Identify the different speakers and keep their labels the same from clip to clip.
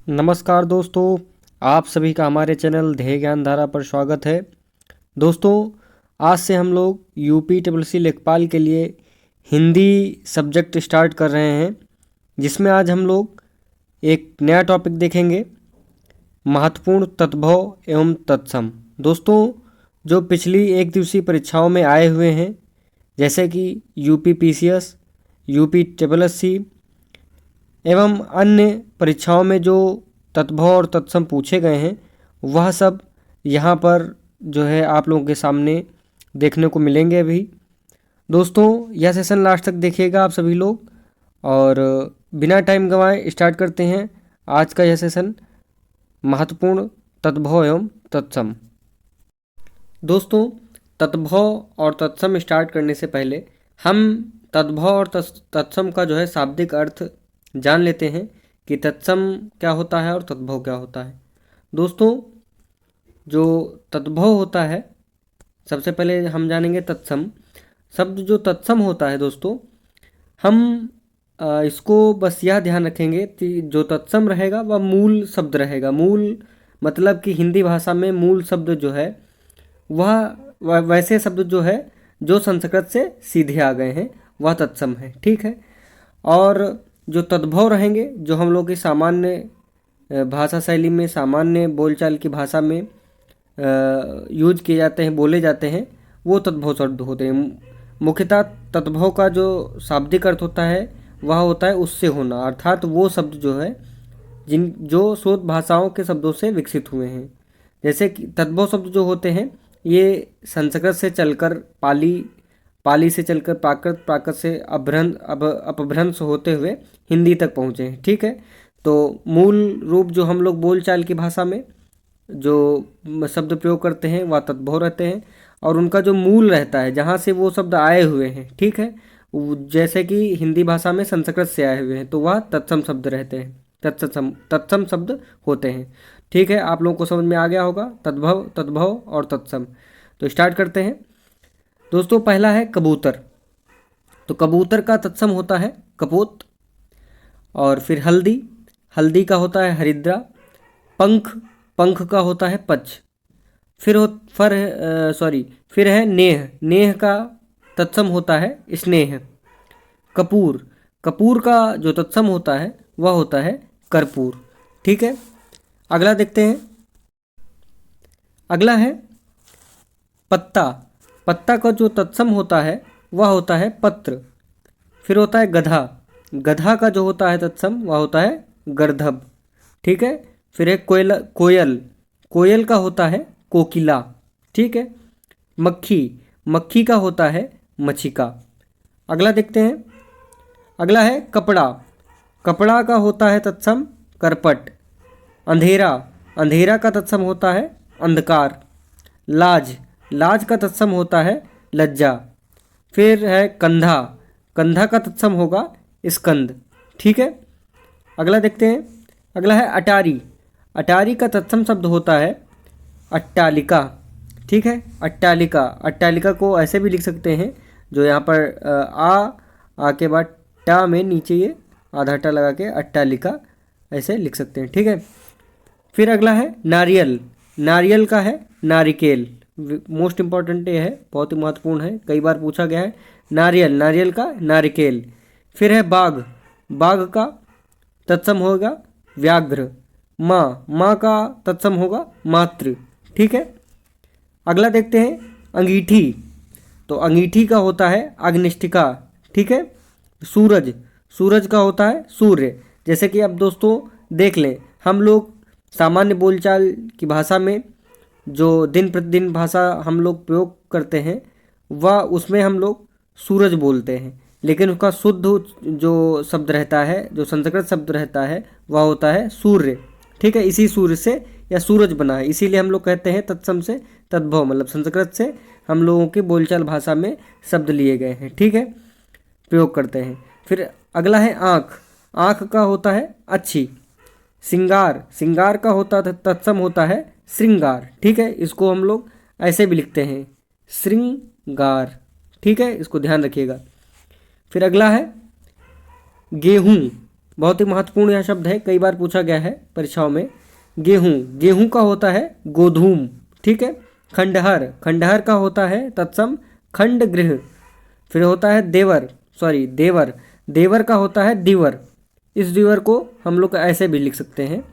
Speaker 1: नमस्कार दोस्तों, आप सभी का हमारे चैनल ध्येय ज्ञान धारा पर स्वागत है। दोस्तों, आज से हम लोग यूपी ट्रिपल सी लेखपाल के लिए हिंदी सब्जेक्ट स्टार्ट कर रहे हैं, जिसमें आज हम लोग एक नया टॉपिक देखेंगे, महत्वपूर्ण तद्भव एवं तत्सम। दोस्तों, जो पिछली एक दिवसीय परीक्षाओं में आए हुए हैं, जैसे कि UP PCS, UP triple SC एवं अन्य परीक्षाओं में जो तद्भव और तत्सम पूछे गए हैं, वह सब यहाँ पर जो है आप लोगों के सामने देखने को मिलेंगे अभी। दोस्तों, यह सेशन लास्ट तक देखिएगा आप सभी लोग, और बिना टाइम गंवाए स्टार्ट करते हैं आज का यह सेशन, महत्वपूर्ण तद्भव एवं तत्सम। दोस्तों, तद्भव और तत्सम स्टार्ट करने से पहले हम तद्भव और तत्सम का जो है शाब्दिक अर्थ जान लेते हैं कि तत्सम क्या होता है और तद्भव क्या होता है। दोस्तों, जो तद्भव होता है, सबसे पहले हम जानेंगे तत्सम शब्द। जो तत्सम होता है दोस्तों, हम इसको बस यह ध्यान रखेंगे कि जो तत्सम रहेगा वह मूल शब्द रहेगा। मूल मतलब कि हिंदी भाषा में मूल शब्द जो है वह वैसे शब्द जो है जो संस्कृत से सीधे आ गए हैं, वह तत्सम है। ठीक है। और जो तद्भव रहेंगे, जो हम लोग की सामान्य भाषा शैली में, सामान्य बोलचाल की भाषा में यूज किए जाते हैं, बोले जाते हैं, वो तद्भव शब्द होते हैं। मुख्यतः तद्भव का जो शाब्दिक अर्थ होता है वह होता है उससे होना, अर्थात वो शब्द जो है जो शोध भाषाओं के शब्दों से विकसित हुए हैं। जैसे कि तद्भव शब्द जो होते हैं, ये संस्कृत से चलकर पाली से चलकर प्राकृत, प्राकृत से अपभ्रंश होते हुए हिंदी तक पहुँचे हैं। ठीक है। तो मूल रूप जो हम लोग बोलचाल की भाषा में जो शब्द प्रयोग करते हैं वह तद्भव रहते हैं, और उनका जो मूल रहता है, जहाँ से वो शब्द आए हुए हैं, ठीक है, जैसे कि हिंदी भाषा में संस्कृत से आए हुए हैं, तो वह तत्सम शब्द रहते हैं, तत्सम शब्द होते हैं। ठीक है, आप लोगों को समझ में आ गया होगा तद्भव और तत्सम। तो स्टार्ट करते हैं। दोस्तों, पहला है कबूतर। तो कबूतर का तत्सम होता है कपोत। और फिर हल्दी का होता है हरिद्रा। पंख का होता है पच। फिर है नेह का तत्सम होता है स्नेह। कपूर का जो तत्सम होता है वह होता है कर्पूर। ठीक है, अगला देखते हैं। अगला है पत्ता का जो तत्सम होता है वह होता है पत्र। फिर होता है गधा का जो होता है तत्सम वह होता है गर्दभ। ठीक है। फिर है कोयल का होता है कोकिला। ठीक है। मक्खी का होता है मछिका। अगला देखते हैं। अगला है कपड़ा का होता है तत्सम करपट। अंधेरा का तत्सम होता है अंधकार। लाज का तत्सम होता है लज्जा। फिर है कंधा का तत्सम होगा स्कंद। ठीक है, अगला देखते हैं। अगला है अटारी का तत्सम शब्द होता है अट्टालिका। ठीक है, अट्टालिका को ऐसे भी लिख सकते हैं, जो यहाँ पर आ के बाद टा में नीचे ये आधा टा लगा के अट्टालिका ऐसे लिख सकते हैं। ठीक है। फिर अगला है नारियल का है नारिकेल। मोस्ट इम्पॉर्टेंट ये है, बहुत ही महत्वपूर्ण है, कई बार पूछा गया है। नारियल का नारिकेल। फिर है बाघ का तत्सम होगा व्याघ्र। माँ का तत्सम होगा मातृ। ठीक है, अगला देखते हैं अंगीठी। तो अंगीठी का होता है अग्निष्ठिका। ठीक है। सूरज का होता है सूर्य। जैसे कि अब दोस्तों देख लें, हम लोग सामान्य बोलचाल की भाषा में जो दिन प्रतिदिन भाषा हम लोग प्रयोग करते हैं, वह उसमें हम लोग सूरज बोलते हैं, लेकिन उसका शुद्ध जो शब्द रहता है, जो संस्कृत शब्द रहता है, वह होता है सूर्य। ठीक है, इसी सूर्य से या सूरज बना है, इसीलिए हम लोग कहते हैं तत्सम से तद्भव, मतलब संस्कृत से हम लोगों की बोलचाल भाषा में शब्द लिए गए हैं। ठीक है, प्रयोग करते हैं। फिर अगला है आँख का होता है अच्छी। सिंगार का होता तत्सम होता है श्रृंगार। ठीक है, इसको हम लोग ऐसे भी लिखते हैं श्रृंगार। ठीक है, इसको ध्यान रखिएगा। फिर अगला है गेहूँ। बहुत ही महत्वपूर्ण यह शब्द है, कई बार पूछा गया है परीक्षाओं में। गेहूं, गेहूं का होता है गोधूम, ठीक है। खंडहर, खंडहर का होता है तत्सम खंड गृह। फिर होता है देवर, देवर, देवर का होता है दिवर। इस दिवर को हम लोग ऐसे भी लिख सकते हैं,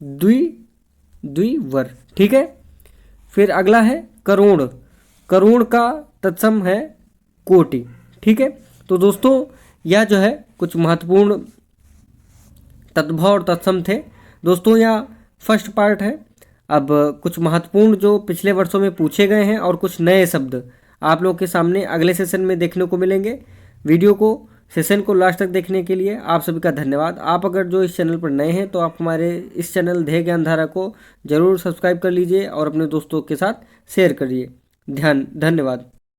Speaker 1: द्विवर, ठीक है। फिर अगला है करोड़, करोड़ का तत्सम है कोटि, ठीक है। तो दोस्तों यह जो है कुछ महत्वपूर्ण तद्भव और तत्सम थे। दोस्तों यह फर्स्ट पार्ट है। अब कुछ महत्वपूर्ण जो पिछले वर्षों में पूछे गए हैं और कुछ नए शब्द आप लोग के सामने अगले सेशन में देखने को मिलेंगे। वीडियो को, सेशन को लास्ट तक देखने के लिए आप सभी का धन्यवाद। आप अगर जो इस चैनल पर नए हैं तो आप हमारे इस चैनल ध्येय ज्ञान धारा को जरूर सब्सक्राइब कर लीजिए और अपने दोस्तों के साथ शेयर करिए। धन्यवाद।